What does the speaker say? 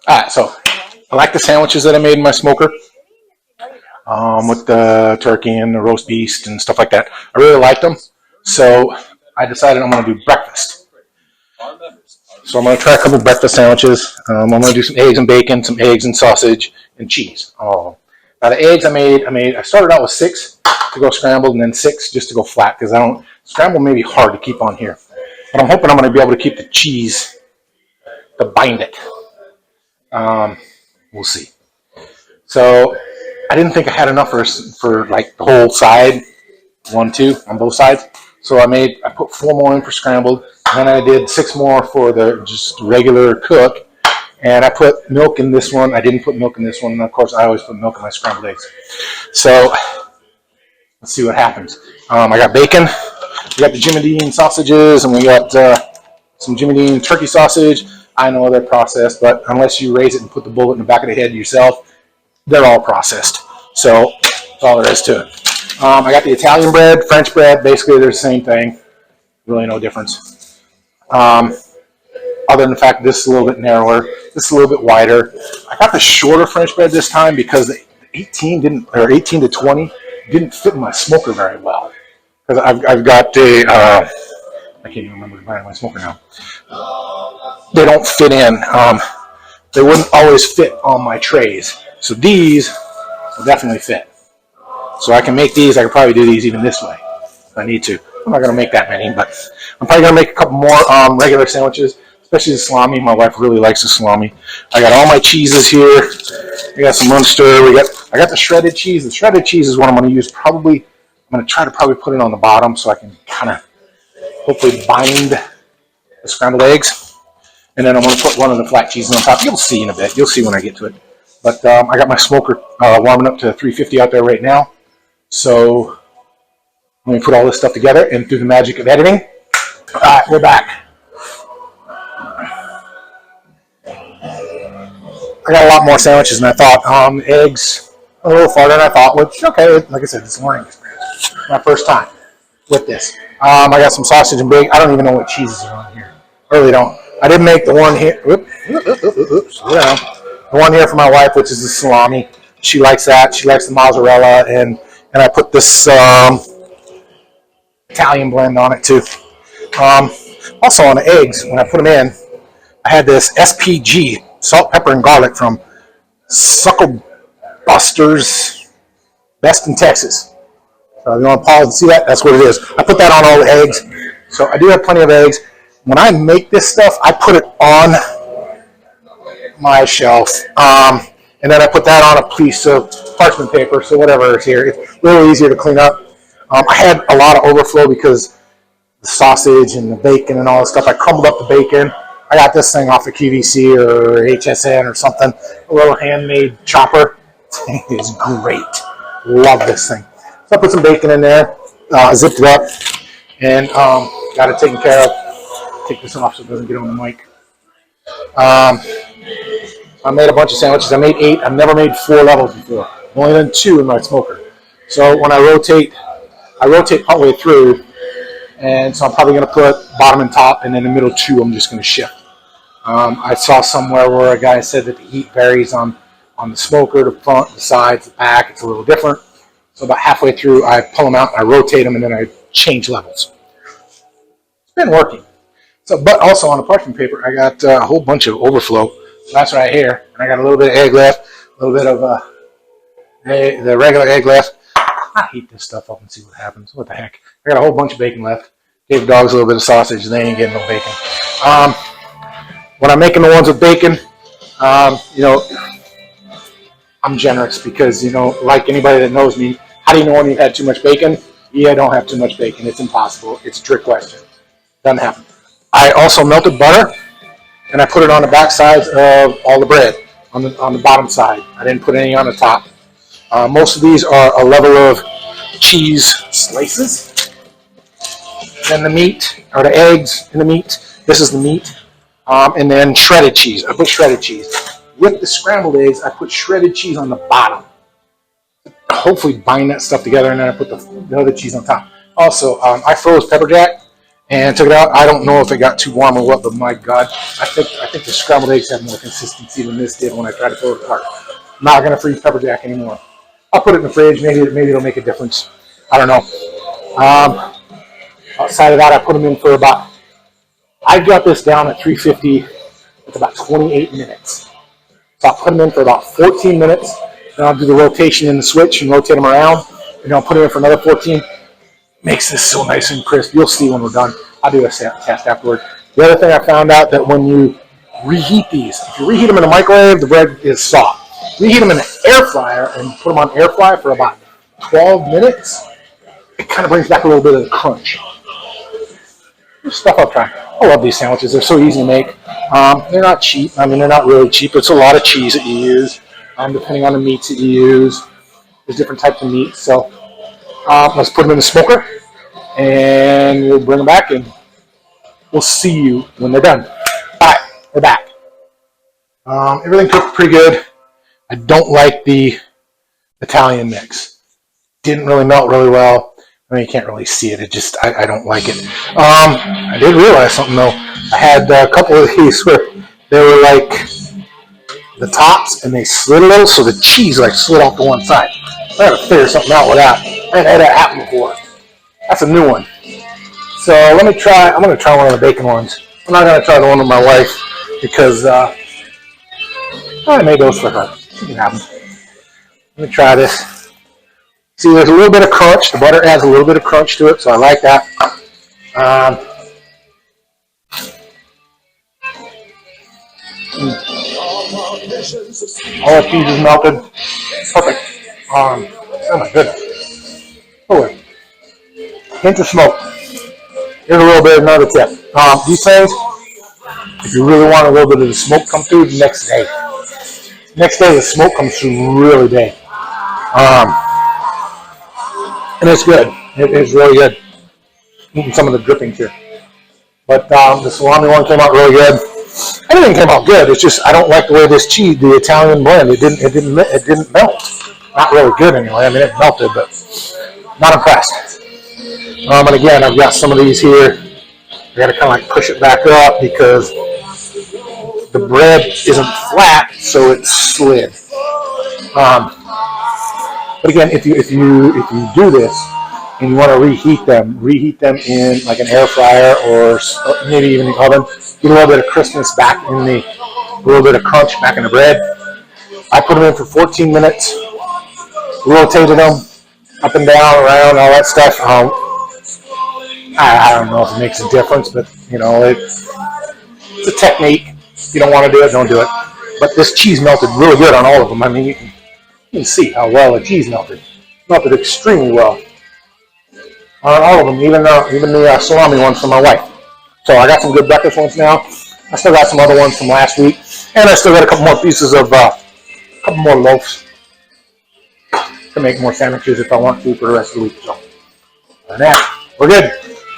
Alright, so I like the sandwiches that I made in my smoker. With the turkey and the roast beef and stuff like that. I really liked them. So I decided I'm going to do breakfast. So I'm going to try a couple breakfast sandwiches. I'm going to do some eggs and bacon, some eggs and sausage and cheese. Now the eggs I started out with 6 to go scrambled and then 6 just to go flat because scrambled may be hard to keep on here. But I'm hoping I'm going to be able to keep the cheese to bind it. We'll see. So I didn't think I had enough for like the whole side, 1, 2 on both sides. So I put 4 more in for scrambled, and then I did 6 more for the just regular cook. And I put milk in this one. I didn't put milk in this one, and of course I always put milk in my scrambled eggs. So let's see what happens. I got bacon. We got the Jimmy Dean sausages, and we got some Jimmy Dean turkey sausage. I know they're processed, but unless you raise it and put the bullet in the back of the head yourself, they're all processed. So that's all there is to it. I got the Italian bread, French bread. Basically, they're the same thing. Really no difference. Other than the fact this is a little bit narrower, this is a little bit wider. I got the shorter French bread this time because the 18 to 20 didn't fit in my smoker very well. Because I've got I can't even remember the brand of my smoker now. They don't fit in. They wouldn't always fit on my trays. So these will definitely fit. So I can make these. I can probably do these even this way if I need to. I'm not going to make that many, but I'm probably going to make a couple more regular sandwiches, especially the salami. My wife really likes the salami. I got all my cheeses here. I got some Munster. I got the shredded cheese. The shredded cheese is what I'm going to use. I'm going to try to put it on the bottom so I can kind of hopefully bind the scrambled eggs. And then I'm going to put one of the flat cheeses on top. You'll see in a bit. You'll see when I get to it. But I got my smoker warming up to 350 out there right now. So let me put all this stuff together and through the magic of editing. All right, we're back. I got a lot more sandwiches than I thought. Eggs a little farther than I thought, which, okay, like I said, it's a learning experience. My first time with this. I got some sausage and bacon. I don't even know what cheeses are on here. I really don't. I did make the one here. The one here for my wife, which is the salami. She likes that. She likes the mozzarella, and I put this Italian blend on it too. Also on the eggs, when I put them in, I had this SPG, salt, pepper, and garlic from Suckle Busters, Best in Texas. So if you want to pause and see that, that's what it is. I put that on all the eggs. So I do have plenty of eggs. When I make this stuff, I put it on my shelf. And then I put that on a piece of parchment paper, so whatever is here. It's really easier to clean up. I had a lot of overflow because the sausage and the bacon and all this stuff. I crumbled up the bacon. I got this thing off of QVC or HSN or something. A little handmade chopper. It is great. Love this thing. So I put some bacon in there, zipped it up, and got it taken care of. Take this off so it doesn't get on the mic. I made a bunch of sandwiches. I made 8. I've never made 4 levels before. I've only done 2 in my smoker. So when I rotate partway through, and so I'm probably going to put bottom and top, and then the middle 2 I'm just going to shift. I saw somewhere where a guy said that the heat varies on the smoker, the front, the sides, the back. It's a little different. So about halfway through, I pull them out, I rotate them, and then I change levels. It's been working. So, but also on the parchment paper, I got a whole bunch of overflow. So that's right here. And I got a little bit of egg left, a little bit of the regular egg left. I heat this stuff up and see what happens. What the heck? I got a whole bunch of bacon left. Gave the dogs a little bit of sausage. They ain't getting no bacon. When I'm making the ones with bacon, I'm generous because, like anybody that knows me, how do you know when you've had too much bacon? Yeah, I don't have too much bacon. It's impossible. It's a trick question. Doesn't happen. I also melted butter, and I put it on the back sides of all the bread, on the bottom side. I didn't put any on the top. Most of these are a level of cheese slices. Then the meat, or the eggs in the meat. This is the meat. And then shredded cheese. I put shredded cheese. With the scrambled eggs, I put shredded cheese on the bottom. Hopefully bind that stuff together, and then I put the other cheese on top. Also, I froze pepper jack, and took it out. I don't know if it got too warm or what, but my God, I think the scrambled eggs have more consistency than this did when I tried to throw it apart. I'm not going to freeze pepper jack anymore. I'll put it in the fridge. Maybe it'll make a difference. I don't know. Outside of that, I put them in for about. I got this down at 350. It's about 28 minutes. So I'll put them in for about 14 minutes. Then I'll do the rotation in the switch and rotate them around. And I'll put it in for another 14. Makes this so nice and crisp. You'll see when we're done. I'll do a test afterward. The other thing I found out that when you reheat these, if you reheat them in a microwave, the bread is soft. Reheat them in an air fryer and put them on air fry for about 12 minutes. It kind of brings back a little bit of the crunch. Stuff I'll try. I love these sandwiches. They're so easy to make. They're not cheap. I mean, they're not really cheap. It's a lot of cheese that you use, depending on the meats that you use. There's different types of meats. So let's put them in the smoker, and we'll bring them back, and we'll see you when they're done. All right, we're back. Everything cooked pretty good. I don't like the Italian mix. Didn't really melt really well. I mean, you can't really see it. It just, I don't like it. I did realize something, though. I had a couple of these where they were like the tops, and they slid a little, so the cheese like slid off to one side. I got to figure something out with that. I haven't had that happen before. That's a new one. So I'm going to try one of the bacon ones. I'm not going to try the one with my wife because I made those for her. She can have them. Let me try this. See, there's a little bit of crunch. The butter adds a little bit of crunch to it, so I like that. All the cheese is melted. Perfect. Oh my goodness. Oh, hint of smoke. Here's a little bit of another tip. These things, if you really want a little bit of the smoke come through, the next day. Next day, the smoke comes through really big. And it's good. It's really good. Eating some of the drippings here. But the salami one came out really good. Everything came out good. It's just I don't like the way this cheese, the Italian blend, it didn't melt. Not really good anyway. I mean, it melted, but not impressed. And again, I've got some of these here. I got to kind of like push it back up because the bread isn't flat, so it slid. But again, if you do this and you want to reheat them in like an air fryer or maybe even the oven. Get a little bit of crispness back in a little bit of crunch back in the bread. I put them in for 14 minutes. Rotated them up and down, around, all that stuff. I don't know if it makes a difference, but it's a technique. If you don't want to do it, don't do it. But this cheese melted really good on all of them. I mean, you can see how well the cheese melted. Melted extremely well on all of them, even the salami ones from my wife. So I got some good breakfast ones now. I still got some other ones from last week, and I still got a couple more pieces of, a couple more loaves to make more sandwiches if I want to for the rest of the week. So, other than that, we're good.